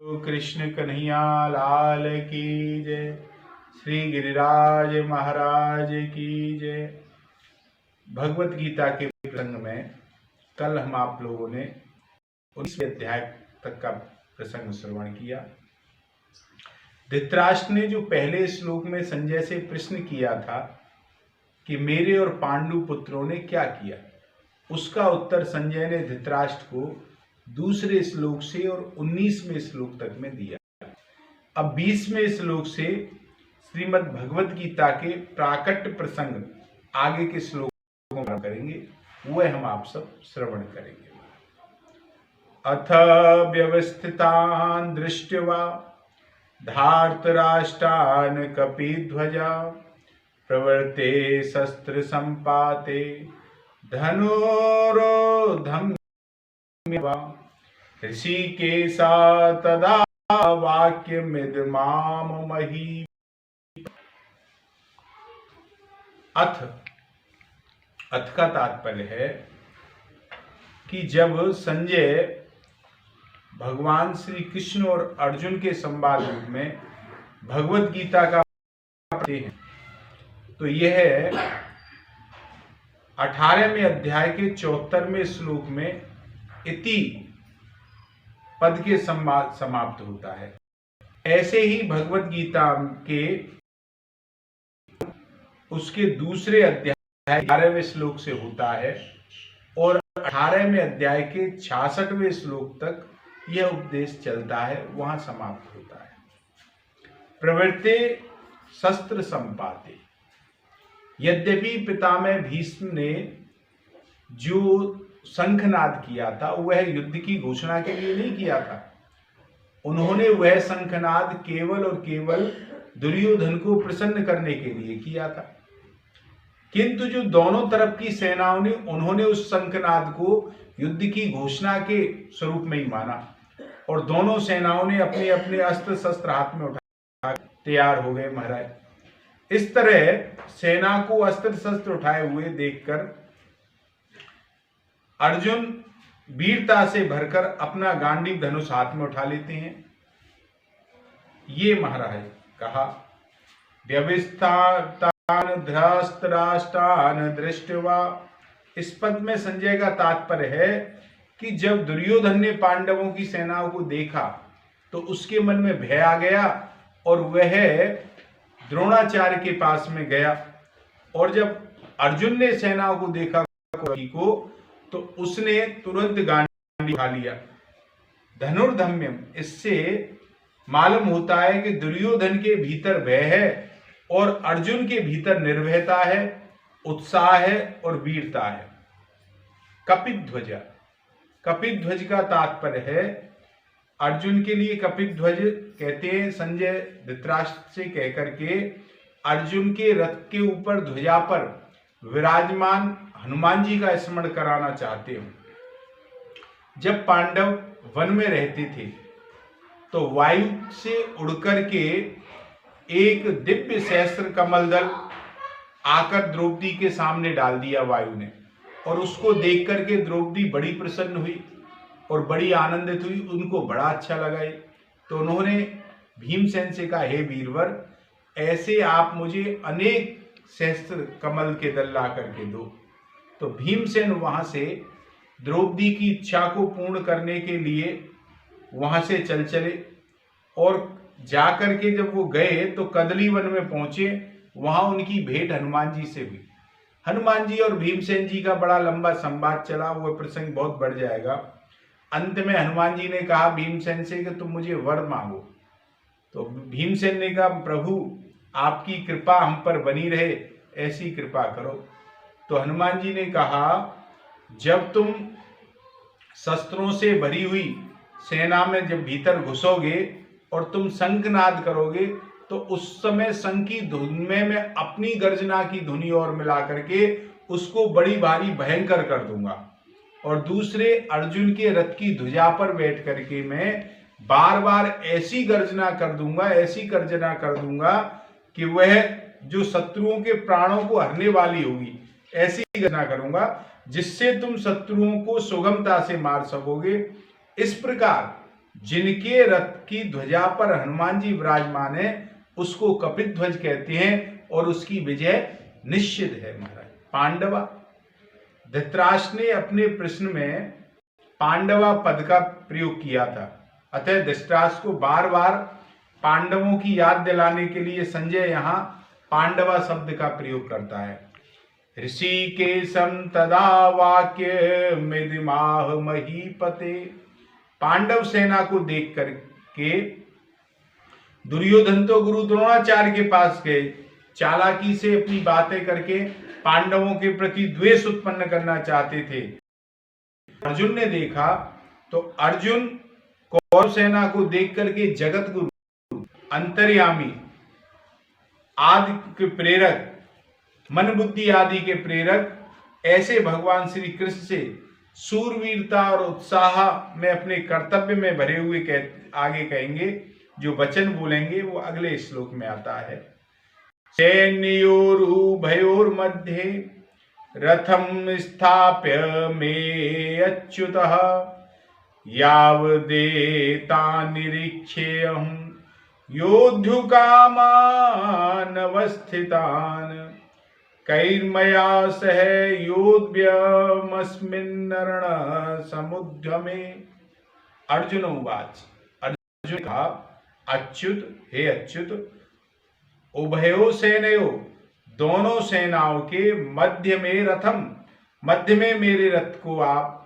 कृष्ण कन्हैया लाल की जय। श्री गिरिराज महाराज की जय। भगवत गीता के प्रसंग में कल हम आप लोगों ने 19वें अध्याय तक का प्रसंग श्रवण किया। धृतराष्ट्र ने जो पहले श्लोक में संजय से प्रश्न किया था कि मेरे और पांडु पुत्रों ने क्या किया, उसका उत्तर संजय ने धृतराष्ट्र को दूसरे श्लोक से और 19वें श्लोक तक में दिया। अब 20वें श्लोक से श्रीमद् भगवत गीता के प्राकट्य प्रसंग आगे के श्लोकों में करेंगे, वह हम आप सब श्रवण करेंगे। अथ व्यवस्थितान् दृष्ट्वा धार्तराष्ट्रान् कपिध्वजा प्रवर्ते शस्त्र संपाते धनुरोधम् ऋषिकेशा तदा वाक्यमिदमाम मही। अथ का तात्पर्य है कि जब संजय भगवान श्री कृष्ण और अर्जुन के संवाद रूप में भगवत गीता का पढ़ते हैं तो यह 18वें अध्याय के 74वें श्लोक में इति पद के समाप्त होता है। ऐसे ही भगवत गीता के उसके दूसरे अध्याय 11वें श्लोक से होता है और 18वें अध्याय के 66वें श्लोक तक यह उपदेश चलता है, वहां समाप्त होता है। प्रवृत्ते शस्त्र संपाते। यद्यपि पितामह भीष्म ने जो शंखनाद किया था वह युद्ध की घोषणा के लिए नहीं किया था। उन्होंने वह शंखनाद केवल और केवल दुर्योधन को प्रसन्न करने के लिए किया था, किंतु जो दोनों तरफ की सेनाओं ने उन्होंने उस शंखनाद को युद्ध की घोषणा के स्वरूप में ही माना और दोनों सेनाओं ने अपने अपने अस्त्र शस्त्र हाथ में उठा तैयार हो गए महाराज। इस तरह सेना को अस्त्र शस्त्र उठाए हुए देखकर अर्जुन वीरता से भरकर अपना गांडीव धनुष हाथ में उठा लेते हैं। ये महाराज कहा व्यवस्थितान् धृतराष्ट्रान् दृष्ट्वा। इस पद में संजय का तात्पर्य है कि जब दुर्योधन ने पांडवों की सेनाओं को देखा तो उसके मन में भय आ गया और वह द्रोणाचार्य के पास में गया, और जब अर्जुन ने सेनाओं को देखा तो उसने तुरंत गांडी उठा लिया। धनुर्धम्यम, इससे मालूम होता है कि दुर्योधन के भीतर भय है और अर्जुन के भीतर निर्भयता है, उत्साह है और वीरता है। कपिध्वज, कपिध्वज का तात्पर्य है अर्जुन के लिए कपिध्वज कहते हैं। संजय धृतराष्ट्र से कहकर के अर्जुन के रथ के ऊपर ध्वजा पर विराजमान हनुमान जी का स्मरण कराना चाहते हो। जब पांडव वन में रहते थे तो वायु से उड़कर के एक दिव्य सहस्त्र कमल दल आकर द्रौपदी के सामने डाल दिया वायु ने, और उसको देख करके द्रौपदी बड़ी प्रसन्न हुई और बड़ी आनंदित हुई, उनको बड़ा अच्छा लगा। तो उन्होंने भीमसेन से कहा, हे वीरवर, ऐसे आप मुझे अनेक सहस्त्र कमल के दल ला करके दो। तो भीमसेन वहां से द्रौपदी की इच्छा को पूर्ण करने के लिए वहां से चले और जाकर के जब वो गए तो कदली वन में पहुंचे। वहां उनकी भेंट हनुमान जी से हुई। हनुमान जी और भीमसेन जी का बड़ा लंबा संवाद चला, वो प्रसंग बहुत बढ़ जाएगा। अंत में हनुमान जी ने कहा भीमसेन से कि तुम मुझे वर मांगो। तो भीमसेन ने कहा, प्रभु आपकी कृपा हम पर बनी रहे, ऐसी कृपा करो। तो हनुमान जी ने कहा, जब तुम शस्त्रों से भरी हुई सेना में जब भीतर घुसोगे और तुम शंखनाद करोगे तो उस समय शंख की धुन में मैं अपनी गर्जना की धुनी और मिला करके उसको बड़ी भारी भयंकर कर दूंगा, और दूसरे अर्जुन के रथ की ध्वजा पर बैठ करके मैं बार बार ऐसी गर्जना कर दूंगा, ऐसी गर्जना कर दूंगा कि वह जो शत्रुओं के प्राणों को हरने वाली होगी, ऐसी गर्जना करूंगा जिससे तुम शत्रुओं को सुगमता से मार सकोगे। इस प्रकार जिनके रथ की ध्वजा पर हनुमान जी विराजमान है उसको कपित ध्वज कहते हैं और उसकी विजय निश्चित है महाराज। पांडवा, धृतराष्ट्र ने अपने प्रश्न में पांडवा पद का प्रयोग किया था, अतः धृतराष्ट्र को बार बार पांडवों की याद दिलाने के लिए संजय यहाँ पांडवा शब्द का प्रयोग करता है। ऋषिकेशं तदा वाक्य मिदिमाह महीपते। पांडव सेना को देख करके दुर्योधन तो गुरु द्रोणाचार्य के पास गए, चालाकी से अपनी बातें करके पांडवों के प्रति द्वेष उत्पन्न करना चाहते थे। अर्जुन ने देखा तो अर्जुन कौरव सेना को देख करके जगत गुरु, अंतर्यामी आदि के प्रेरक, मन बुद्धि आदि के प्रेरक ऐसे भगवान श्री कृष्ण से सूरवीरता और उत्साह में अपने कर्तव्य में भरे हुए आगे कहेंगे, जो वचन बोलेंगे वो अगले श्लोक में आता है। सैन्योरुभयोर्मध्ये रथम स्थाप्य मे अच्युतः यावदेतान्निरीक्ष्येऽहं योद्धुकामानवस्थितान् कैर्मया सह योद्धव्यमस्मिन् रणसमुद्यमे। अर्जुन उवाच। अर्जुन कहा, अच्युत, हे अच्युत, उभयो सेनयो, दोनों सेनाओं के मध्य में रथम, मध्य में मेरे रथ को आप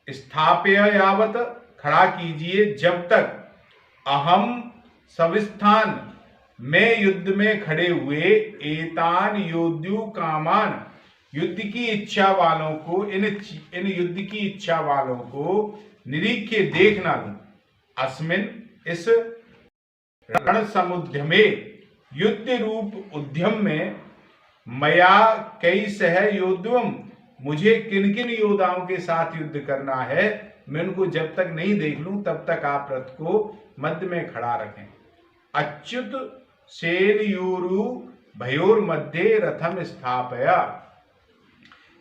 स्थाप्य यावत, खड़ा कीजिए जब तक, अहम सविस्थान, मैं युद्ध में खड़े हुए, एतान योद्धु कामान, युद्ध की इच्छा वालों को, इन युद्ध की इच्छा वालों को निरीक्ष्य देख ना लूं। अस्मिन, इस रण समुद्र में, युद्ध रूप उद्यम में, मया कई सह योद्धुम, मुझे किन किन योद्धाओं के साथ युद्ध करना है, मैं उनको जब तक नहीं देख लूं तब तक आप रथ को मध्य में खड़ा रखें। अच्युत सेनयोरु भयोर मध्य रथम स्थापया।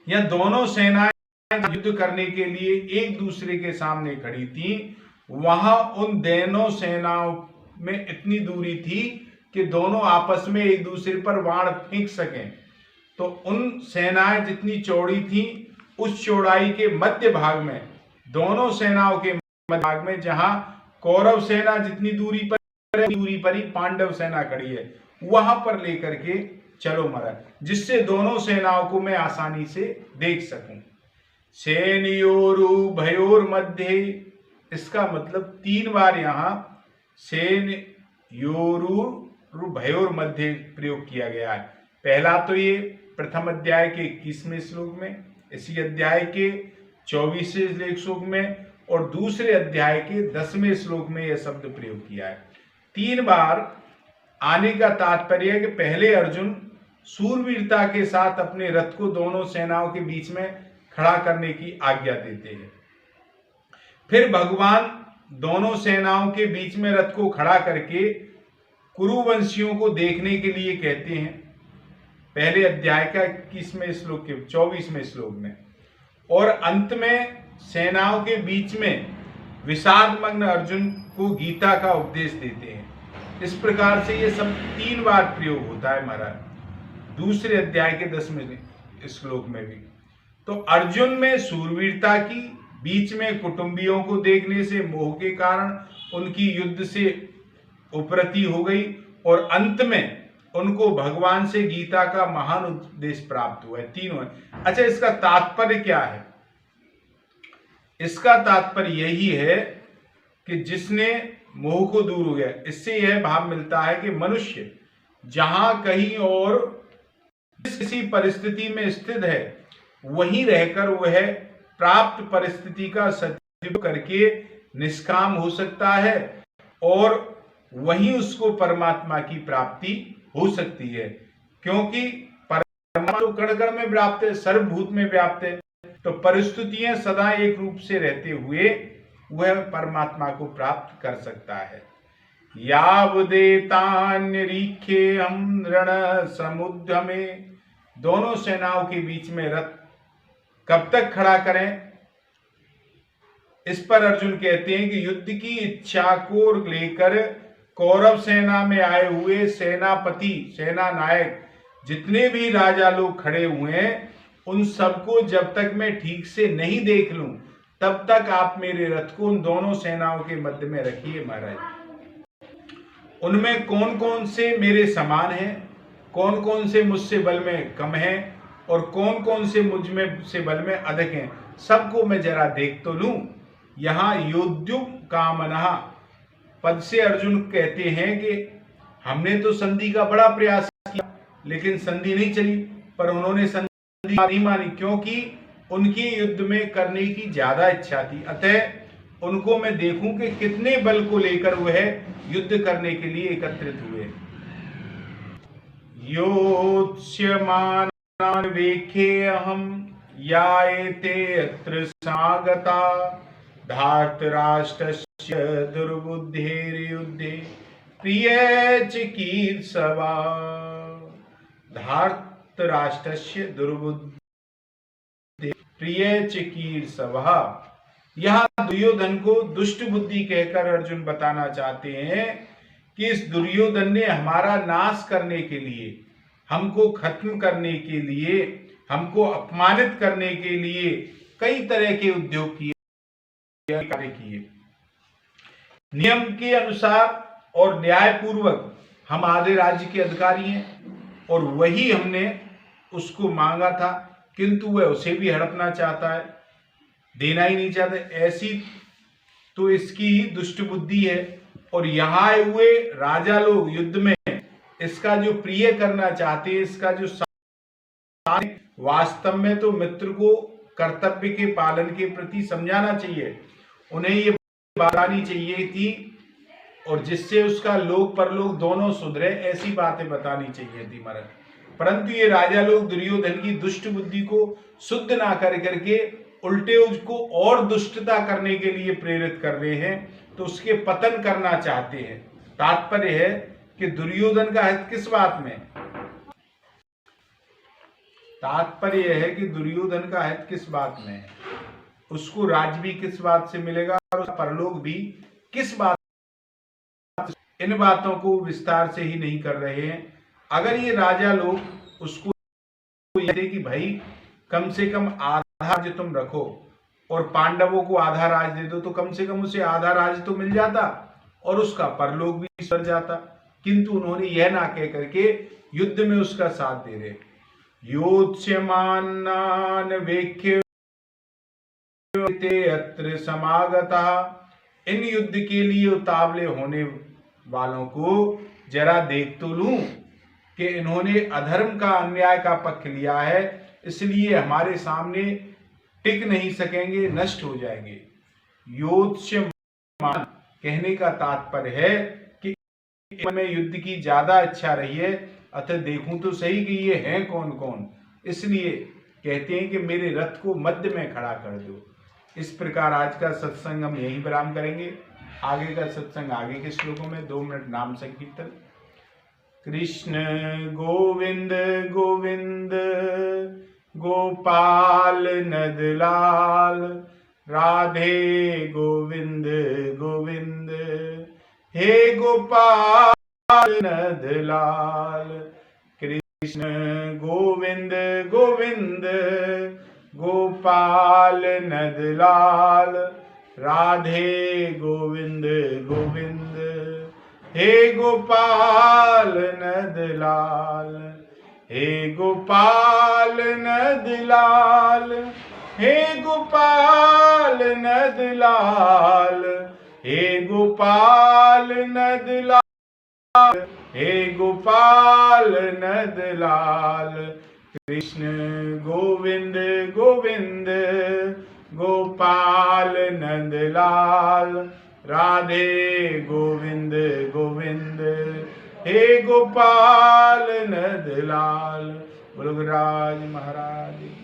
यह दोनों सेनाएं युद्ध करने के लिए एक दूसरे के सामने खड़ी थी। वहां उन दोनों सेनाओं में इतनी दूरी थी कि दोनों आपस में एक दूसरे पर बाण फेंक सकें। तो उन सेनाएं जितनी चौड़ी थी, उस चौड़ाई के मध्य भाग में, दोनों सेनाओं के मध्य भाग में, जहां कौरव सेना जितनी दूरी पर ही पांडव सेना खड़ी है, वहां पर लेकर के चलो महाराज, जिससे दोनों सेनाओं को मैं आसानी से देख सकूं। सेनयोरु भयोर मध्य, इसका मतलब 3 बार यहां सेनयोरु भयोर मध्य प्रयोग किया गया है। पहला तो ये प्रथम अध्याय के 21वें श्लोक में, इसी अध्याय के 24वें श्लोक में, और दूसरे अध्याय के 10वें श्लोक में यह शब्द प्रयोग किया है। 3 बार आने का तात्पर्य है कि पहले अर्जुन सूरवीरता के साथ अपने रथ को दोनों सेनाओं के बीच में खड़ा करने की आज्ञा देते हैं। फिर भगवान दोनों सेनाओं के बीच में रथ को खड़ा करके कुरुवंशियों को देखने के लिए कहते हैं, पहले अध्याय का 21वें श्लोक के 24वें श्लोक में, और अंत में सेनाओं के बीच में विषादमग्न अर्जुन को गीता का उपदेश देते हैं। इस प्रकार से ये सब 3 बार प्रयोग होता है महाराज, दूसरे अध्याय के 10वें श्लोक में भी। तो अर्जुन में सूरवीरता की, बीच में कुटुंबियों को देखने से मोह के कारण उनकी युद्ध से उपरति हो गई, और अंत में उनको भगवान से गीता का महान उपदेश प्राप्त हुआ है। तीनों है। अच्छा, इसका तात्पर्य क्या है? इसका तात्पर्य यही है कि जिसने मोह को दूर हो गया, इससे यह भाव मिलता है कि मनुष्य जहां कहीं और किसी परिस्थिति में स्थित है, वहीं रहकर वह प्राप्त परिस्थिति का सदुपयोग करके निष्काम हो सकता है, और वहीं उसको परमात्मा की प्राप्ति हो सकती है। क्योंकि परमात्मा तो कण कण में व्याप्त है, सर्वभूत में व्याप्त है, तो परिस्थितियां सदा एक रूप से रहते हुए वह परमात्मा को प्राप्त कर सकता है। यावदेतान्निरीक्ष्येऽहं रण समुद्र में, दोनों सेनाओं के बीच में रथ कब तक खड़ा करें? इस पर अर्जुन कहते हैं कि युद्ध की इच्छा को लेकर कौरव सेना में आए हुए सेनापति, सेना नायक जितने भी राजा लोग खड़े हुए हैं, उन सबको जब तक मैं ठीक से नहीं देख लूं तब तक आप मेरे रथ को उन दोनों सेनाओं के मध्य में रखिए महाराज। उनमें कौन कौन से मेरे समान हैं, कौन कौन से मुझसे बल में कम हैं और कौन कौन से मुझ में से बल में अधिक हैं, सबको मैं जरा देख तो लूं। यहाँ योद्धुम कामना पद से अर्जुन कहते हैं कि हमने तो संधि का बड़ा प्रयास किया लेकिन संधि नहीं चली, पर उन्होंने संधि नहीं मानी क्योंकि उनकी युद्ध में करने की ज्यादा इच्छा थी। अतः उनको मैं देखूं कि कितने बल को लेकर वह युद्ध करने के लिए एकत्रित हुए। योत्स्यमानान् वेखेऽहं यायते अत्र समागता धार्तराष्ट्रस्य दुर्बुद्धेर्युद्धे प्रिये चिकीर्षवा। धार्तराष्ट्रस्य दुर्बुद्धे प्रिये चिकीर्षवा। यहाँ दुर्योधन को दुष्ट बुद्धि कहकर अर्जुन बताना चाहते हैं कि इस दुर्योधन ने हमारा नाश करने के लिए, हमको खत्म करने के लिए, हमको अपमानित करने के लिए कई तरह के उद्योग किए, कार्य किए। नियम के अनुसार और न्याय पूर्वक हम आधे राज्य के अधिकारी हैं और वही हमने उसको मांगा था, किंतु वह उसे भी हड़पना चाहता है, देना ही नहीं चाहता। ऐसी तो इसकी दुष्ट बुद्धि है। और यहाँ आए हुए राजा लोग युद्ध में इसका जो प्रिय करना चाहते हैं, इसका जो वास्तव में तो मित्र को कर्तव्य के पालन के प्रति समझाना चाहिए, उन्हें ये बतानी चाहिए थी और जिससे उसका लोक परलोक दोनों सुधरे, ऐसी बातें बतानी चाहिए थी महाराज। परंतु ये राजा लोग दुर्योधन की दुष्ट बुद्धि को शुद्ध ना कर करके उल्टे उसको और दुष्टता करने के लिए प्रेरित कर रहे हैं, तो उसके पतन करना चाहते हैं। तात्पर्य है कि दुर्योधन का हित किस बात में, तात्पर्य है कि दुर्योधन का हित किस बात में है, उसको राज्य भी किस बात से मिलेगा और उसका परलोक भी किस बात। इन बातों को विस्तार से ही नहीं कर रहे हैं। अगर ये राजा लोग उसको कहते कि भाई कम से कम आधा राज्य तुम रखो और पांडवों को आधा राज दे दो, तो कम से कम उसे आधा राज तो मिल जाता और उसका परलोक भी सर जाता, किंतु उन्होंने यह ना कह करके युद्ध में उसका साथ दे रहे। योत्स्यमानान् वेख्यते अत्र समागता। इन युद्ध के लिए उतावले होने वालों को जरा देख तो लूं कि इन्होंने अधर्म का, अन्याय का पक्ष लिया है, इसलिए हमारे सामने टिक नहीं सकेंगे, नष्ट हो जाएंगे। योत्स्यमान कहने का तात्पर्य है कि में युद्ध की ज्यादा इच्छा रही है, अतः देखूं तो सही कि ये हैं कौन कौन, इसलिए कहते हैं कि मेरे रथ को मध्य में खड़ा कर दो। इस प्रकार आज का सत्संग हम यहीं विराम करेंगे। आगे का सत्संग आगे के श्लोकों में। 2 मिनट नाम संकीर्तन। कृष्ण गोविंद गोविंद गोपाल नंदलाल, राधे गोविंद गोविंद हे गोपाल नंदलाल। कृष्ण गोविंद गोविंद गोपाल नंदलाल, राधे गोविंद गोविंद हे गोपाल नंदलाल। हे गोपाल नंदलाल, हे गोपाल नंदलाल, हे गोपाल नंदलाल, हे गोपाल नंदलाल। कृष्ण गोविंद गोविंद गोपाल नंदलाल, राधे गोविंद गोविंद हे गोपाल नंदलाल। बोलो राज महाराज।